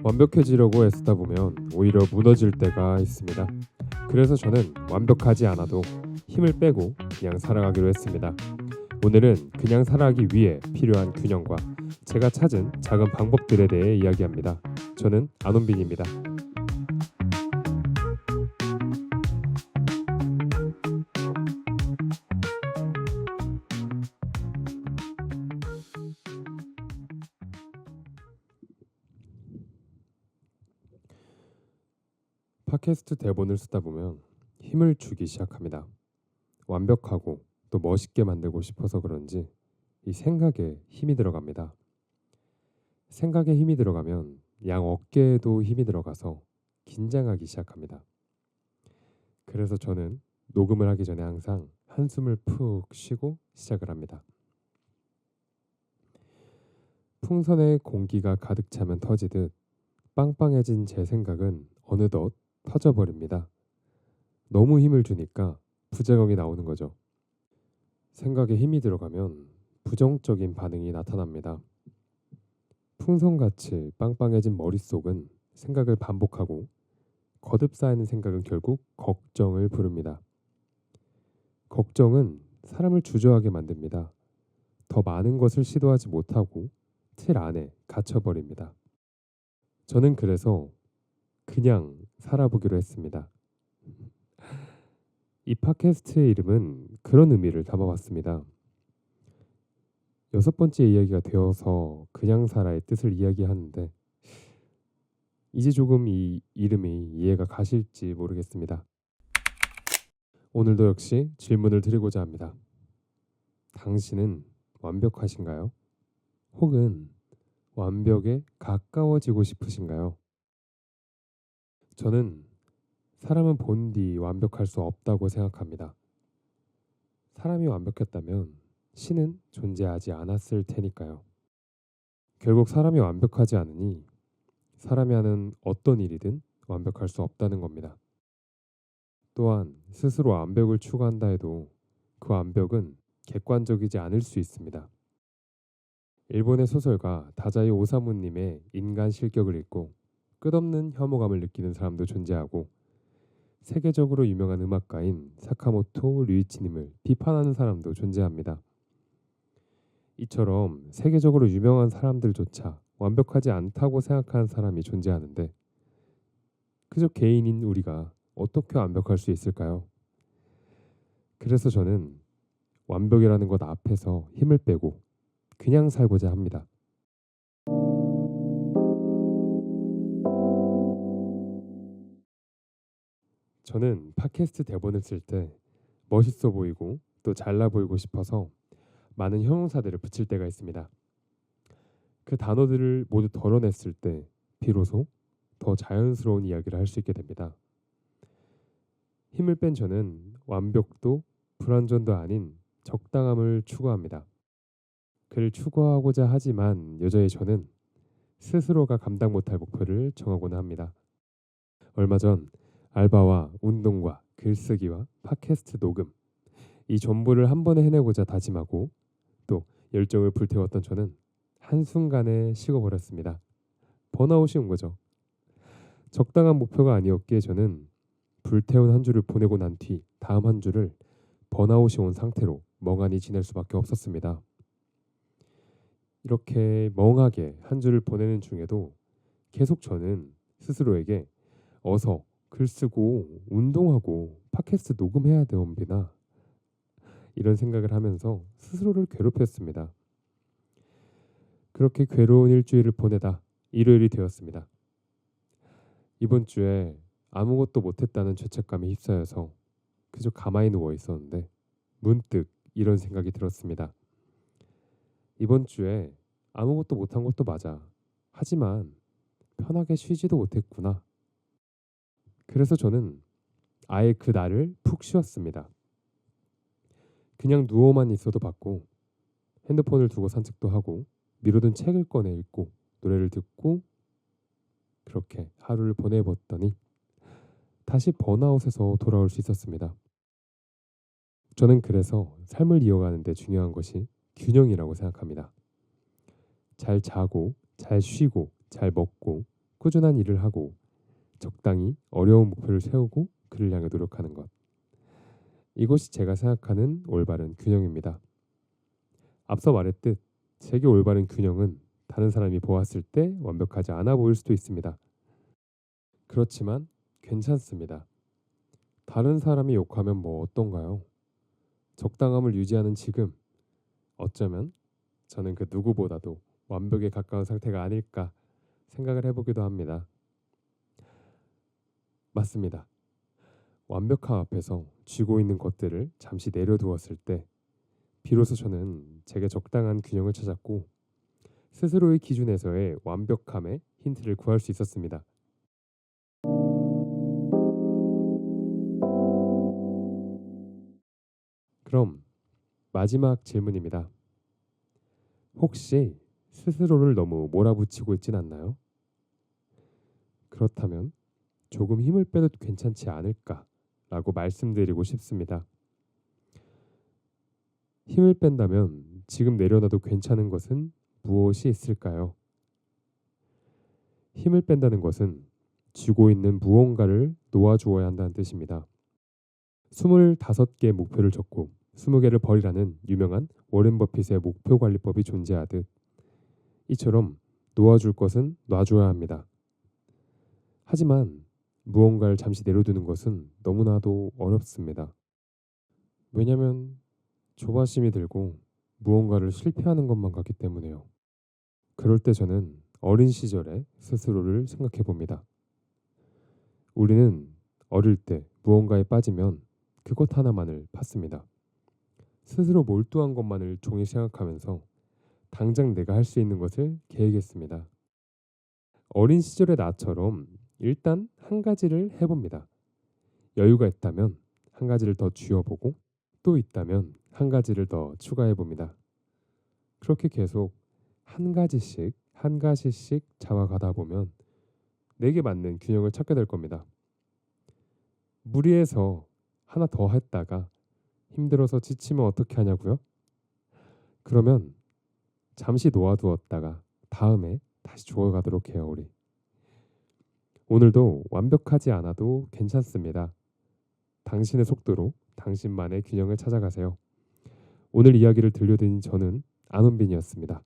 완벽해지려고 애쓰다 보면 오히려 무너질 때가 있습니다. 그래서 저는 완벽하지 않아도 힘을 빼고 그냥 살아가기로 했습니다. 오늘은 그냥 살아가기 위해 필요한 균형과 제가 찾은 작은 방법들에 대해 이야기합니다. 저는 안원빈입니다. 팟캐스트 대본을 쓰다 보면 힘을 주기 시작합니다. 완벽하고 또 멋있게 만들고 싶어서 그런지 이 생각에 힘이 들어갑니다. 생각에 힘이 들어가면 양 어깨에도 힘이 들어가서 긴장하기 시작합니다. 그래서 저는 녹음을 하기 전에 항상 한숨을 푹 쉬고 시작을 합니다. 풍선에 공기가 가득 차면 터지듯 빵빵해진 제 생각은 어느덧 터져버립니다. 너무 힘을 주니까 부작용이 나오는 거죠. 생각에 힘이 들어가면 부정적인 반응이 나타납니다. 풍선같이 빵빵해진 머릿속은 생각을 반복하고 거듭 쌓이는 생각은 결국 걱정을 부릅니다. 걱정은 사람을 주저하게 만듭니다. 더 많은 것을 시도하지 못하고 틀 안에 갇혀버립니다. 저는 그래서 그냥 살아보기로 했습니다. 이 팟캐스트의 이름은 그런 의미를 담아봤습니다. 6번째 이야기가 되어서 그냥 살아의 뜻을 이야기하는데 이제 조금 이 이름이 이해가 가실지 모르겠습니다. 오늘도 역시 질문을 드리고자 합니다. 당신은 완벽하신가요? 혹은 완벽에 가까워지고 싶으신가요? 저는 사람은 본디 완벽할 수 없다고 생각합니다. 사람이 완벽했다면 신은 존재하지 않았을 테니까요. 결국 사람이 완벽하지 않으니 사람이 하는 어떤 일이든 완벽할 수 없다는 겁니다. 또한 스스로 완벽을 추구한다 해도 그 완벽은 객관적이지 않을 수 있습니다. 일본의 소설가 다자이 오사무님의 인간 실격을 읽고 끝없는 혐오감을 느끼는 사람도 존재하고 세계적으로 유명한 음악가인 사카모토 류이치님을 비판하는 사람도 존재합니다. 이처럼 세계적으로 유명한 사람들조차 완벽하지 않다고 생각하는 사람이 존재하는데 그저 개인인 우리가 어떻게 완벽할 수 있을까요? 그래서 저는 완벽이라는 것 앞에서 힘을 빼고 그냥 살고자 합니다. 저는 팟캐스트 대본을 쓸 때 멋있어 보이고 또 잘나 보이고 싶어서 많은 형용사들을 붙일 때가 있습니다. 그 단어들을 모두 덜어냈을 때 비로소 더 자연스러운 이야기를 할 수 있게 됩니다. 힘을 뺀 저는 완벽도 불완전도 아닌 적당함을 추구합니다. 그를 추구하고자 하지만 여전히 저는 스스로가 감당 못할 목표를 정하고는 합니다. 얼마 전 알바와 운동과 글쓰기와 팟캐스트 녹음 이 전부를 한 번에 해내고자 다짐하고 또 열정을 불태웠던 저는 한순간에 식어버렸습니다. 번아웃이 온 거죠. 적당한 목표가 아니었기에 저는 불태운 한 주를 보내고 난 뒤 다음 한 주를 번아웃이 온 상태로 멍하니 지낼 수밖에 없었습니다. 이렇게 멍하게 한 주를 보내는 중에도 계속 저는 스스로에게 어서 글 쓰고 운동하고 팟캐스트 녹음해야 돼 원빈아 이런 생각을 하면서 스스로를 괴롭혔습니다. 그렇게 괴로운 일주일을 보내다 일요일이 되었습니다. 이번 주에 아무것도 못했다는 죄책감에 휩싸여서 그저 가만히 누워 있었는데 문득 이런 생각이 들었습니다. 이번 주에 아무것도 못한 것도 맞아. 하지만 편하게 쉬지도 못했구나. 그래서 저는 아예 그 날을 푹 쉬었습니다. 그냥 누워만 있어도 받고 핸드폰을 두고 산책도 하고 미루던 책을 꺼내 읽고 노래를 듣고 그렇게 하루를 보내봤더니 다시 번아웃에서 돌아올 수 있었습니다. 저는 그래서 삶을 이어가는 데 중요한 것이 균형이라고 생각합니다. 잘 자고, 잘 쉬고, 잘 먹고, 꾸준한 일을 하고, 적당히 어려운 목표를 세우고 그를 향해 노력하는 것. 이것이 제가 생각하는 올바른 균형입니다. 앞서 말했듯 제게 올바른 균형은 다른 사람이 보았을 때 완벽하지 않아 보일 수도 있습니다. 그렇지만 괜찮습니다. 다른 사람이 욕하면 뭐 어떤가요? 적당함을 유지하는 지금, 어쩌면 저는 그 누구보다도 완벽에 가까운 상태가 아닐까 생각을 해보기도 합니다. 맞습니다. 완벽함 앞에서 쥐고 있는 것들을 잠시 내려두었을 때 비로소 저는 제게 적당한 균형을 찾았고 스스로의 기준에서의 완벽함의 힌트를 구할 수 있었습니다. 그럼 마지막 질문입니다. 혹시 스스로를 너무 몰아붙이고 있진 않나요? 그렇다면 조금 힘을 빼도 괜찮지 않을까라고 말씀드리고 싶습니다. 힘을 뺀다면 지금 내려놔도 괜찮은 것은 무엇이 있을까요? 힘을 뺀다는 것은 쥐고 있는 무언가를 놓아주어야 한다는 뜻입니다. 25개 목표를 적고 20개를 버리라는 유명한 워렌 버핏의 목표 관리법이 존재하듯 이처럼 놓아줄 것은 놔줘야 합니다. 하지만 무언가를 잠시 내려두는 것은 너무나도 어렵습니다. 왜냐하면 조바심이 들고 무언가를 실패하는 것만 같기 때문에요. 그럴 때 저는 어린 시절의 스스로를 생각해 봅니다. 우리는 어릴 때 무언가에 빠지면 그것 하나만을 팠습니다. 스스로 몰두한 것만을 종일 생각하면서 당장 내가 할 수 있는 것을 계획했습니다. 어린 시절의 나처럼 일단 한 가지를 해봅니다. 여유가 있다면 한 가지를 더 쥐어보고 또 있다면 한 가지를 더 추가해봅니다. 그렇게 계속 한 가지씩 잡아가다 보면 내게 맞는 균형을 찾게 될 겁니다. 무리해서 하나 더 했다가 힘들어서 지치면 어떻게 하냐고요? 그러면 잠시 놓아두었다가 다음에 다시 주워가도록 해요, 우리. 오늘도 완벽하지 않아도 괜찮습니다. 당신의 속도로 당신만의 균형을 찾아가세요. 오늘 이야기를 들려드린 저는 안원빈이었습니다.